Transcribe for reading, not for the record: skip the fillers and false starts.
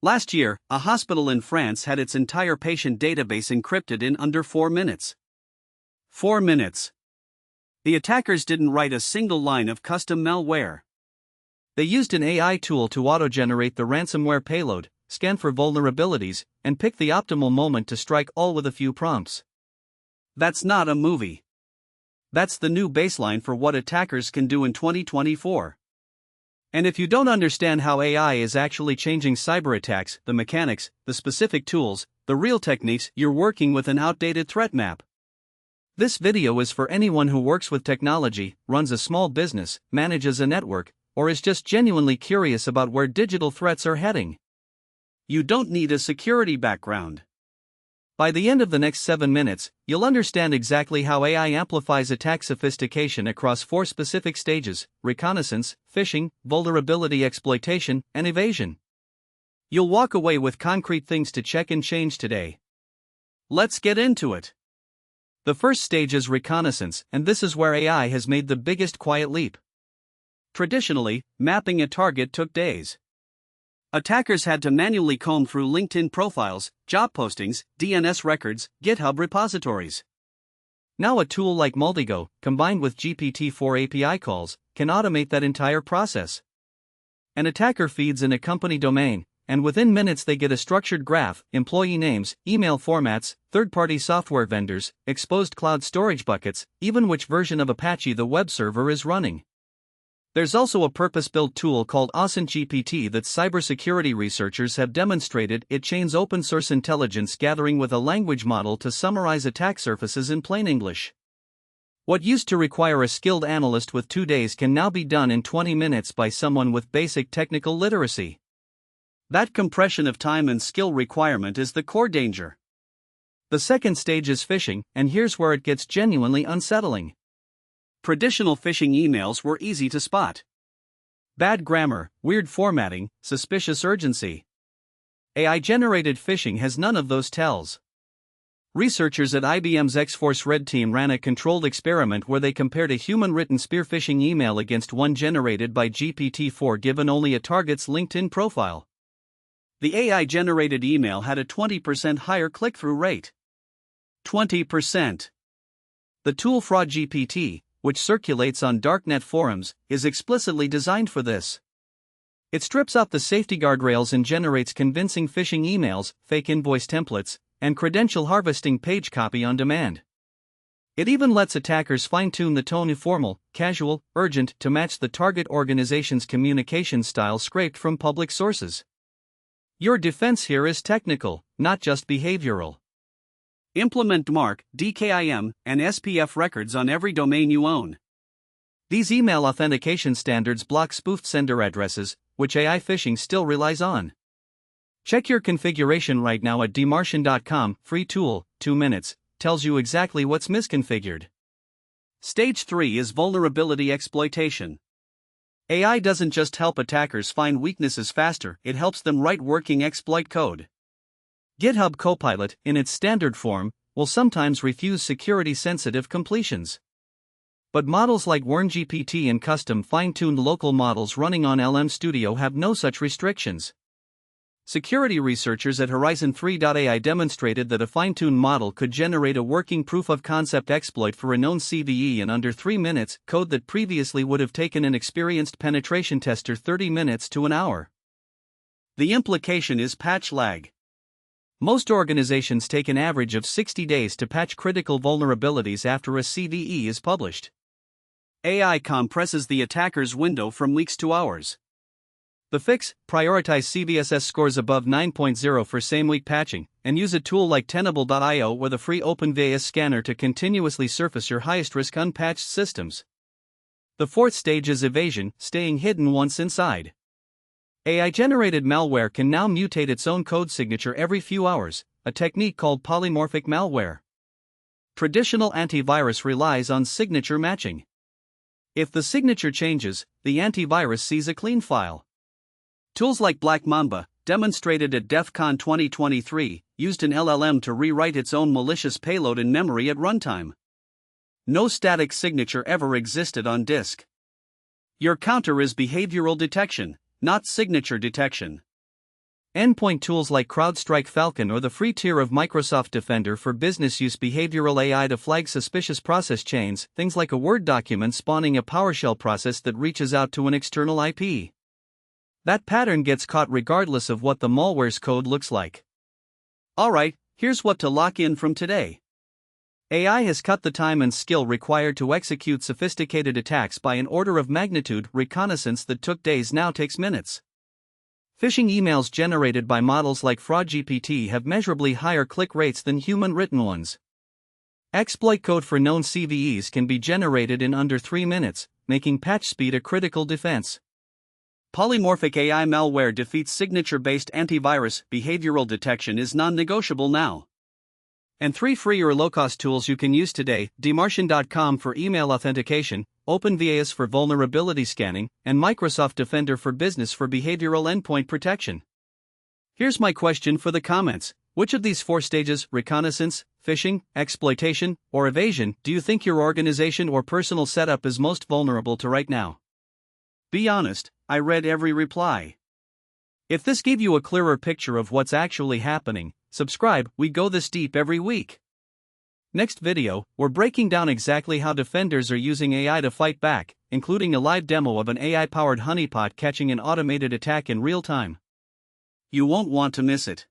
Last year, a hospital in France had its entire patient database encrypted in under 4 minutes. 4 minutes. The attackers didn't write a single line of custom malware. They used an AI tool to auto-generate the ransomware payload, scan for vulnerabilities, and pick the optimal moment to strike, all with a few prompts. That's not a movie. That's the new baseline for what attackers can do in 2024. And if you don't understand how AI is actually changing cyberattacks, the mechanics, the specific tools, the real techniques, you're working with an outdated threat map. This video is for anyone who works with technology, runs a small business, manages a network, or is just genuinely curious about where digital threats are heading. You don't need a security background. By the end of the next 7 minutes, you'll understand exactly how AI amplifies attack sophistication across 4 specific stages: reconnaissance, phishing, vulnerability exploitation, and evasion. You'll walk away with concrete things to check and change today. Let's get into it. The first stage is reconnaissance, and this is where AI has made the biggest quiet leap. Traditionally, mapping a target took days. Attackers had to manually comb through LinkedIn profiles, job postings, DNS records, GitHub repositories. Now a tool like Maltego, combined with GPT-4 API calls, can automate that entire process. An attacker feeds in a company domain, and within minutes they get a structured graph, employee names, email formats, third-party software vendors, exposed cloud storage buckets, even which version of Apache the web server is running. There's also a purpose-built tool called GPT that cybersecurity researchers have demonstrated it chains open-source intelligence gathering with a language model to summarize attack surfaces in plain English. What used to require a skilled analyst with 2 days can now be done in 20 minutes by someone with basic technical literacy. That compression of time and skill requirement is the core danger. The second stage is phishing, and here's where it gets genuinely unsettling. Traditional phishing emails were easy to spot. Bad grammar, weird formatting, suspicious urgency. AI-generated phishing has none of those tells. Researchers at IBM's X-Force Red Team ran a controlled experiment where they compared a human-written spear phishing email against one generated by GPT-4 given only a target's LinkedIn profile. The AI-generated email had a 20% higher click-through rate. 20%. The tool FraudGPT, which circulates on darknet forums, is explicitly designed for this. It strips off the safety guardrails and generates convincing phishing emails, fake invoice templates, and credential harvesting page copy on demand. It even lets attackers fine-tune the tone of formal, casual, urgent to match the target organization's communication style scraped from public sources. Your defense here is technical, not just behavioral. Implement DMARC, DKIM, and SPF records on every domain you own. These email authentication standards block spoofed sender addresses, which AI phishing still relies on. Check your configuration right now at dmartian.com. Free tool, 2 minutes, tells you exactly what's misconfigured. Stage 3 is vulnerability exploitation. AI doesn't just help attackers find weaknesses faster, it helps them write working exploit code. GitHub Copilot, in its standard form, will sometimes refuse security-sensitive completions. But models like WarnGPT and custom fine-tuned local models running on LM Studio have no such restrictions. Security researchers at Horizon 3.ai demonstrated that a fine-tuned model could generate a working proof-of-concept exploit for a known CVE in under 3 minutes, code that previously would have taken an experienced penetration tester 30 minutes to an hour. The implication is patch lag. Most organizations take an average of 60 days to patch critical vulnerabilities after a CVE is published. AI compresses the attacker's window from weeks to hours. The fix: prioritize CVSS scores above 9.0 for same-week patching, and use a tool like Tenable.io or the free OpenVAS scanner to continuously surface your highest-risk unpatched systems. The fourth stage is evasion, staying hidden once inside. AI-generated malware can now mutate its own code signature every few hours, a technique called polymorphic malware. Traditional antivirus relies on signature matching. If the signature changes, the antivirus sees a clean file. Tools like Black Mamba, demonstrated at DEF CON 2023, used an LLM to rewrite its own malicious payload in memory at runtime. No static signature ever existed on disk. Your counter is behavioral detection, not signature detection. Endpoint tools like CrowdStrike Falcon or the free tier of Microsoft Defender for Business use behavioral AI to flag suspicious process chains, things like a Word document spawning a PowerShell process that reaches out to an external IP. That pattern gets caught regardless of what the malware's code looks like. Alright, here's what to lock in from today. AI has cut the time and skill required to execute sophisticated attacks by an order of magnitude. Reconnaissance that took days now takes minutes. Phishing emails generated by models like GPT have measurably higher click rates than human-written ones. Exploit code for known CVEs can be generated in under 3 minutes, making patch speed a critical defense. Polymorphic AI malware defeats signature-based antivirus. Behavioral detection is non-negotiable now. And 3 free or low-cost tools you can use today: Dmartian.com for email authentication, OpenVAS for vulnerability scanning, and Microsoft Defender for Business for behavioral endpoint protection. Here's my question for the comments. Which of these 4 stages, reconnaissance, phishing, exploitation, or evasion, do you think your organization or personal setup is most vulnerable to right now? Be honest, I read every reply. If this gave you a clearer picture of what's actually happening, subscribe. We go this deep every week. Next video, we're breaking down exactly how defenders are using AI to fight back, including a live demo of an AI-powered honeypot catching an automated attack in real time. You won't want to miss it.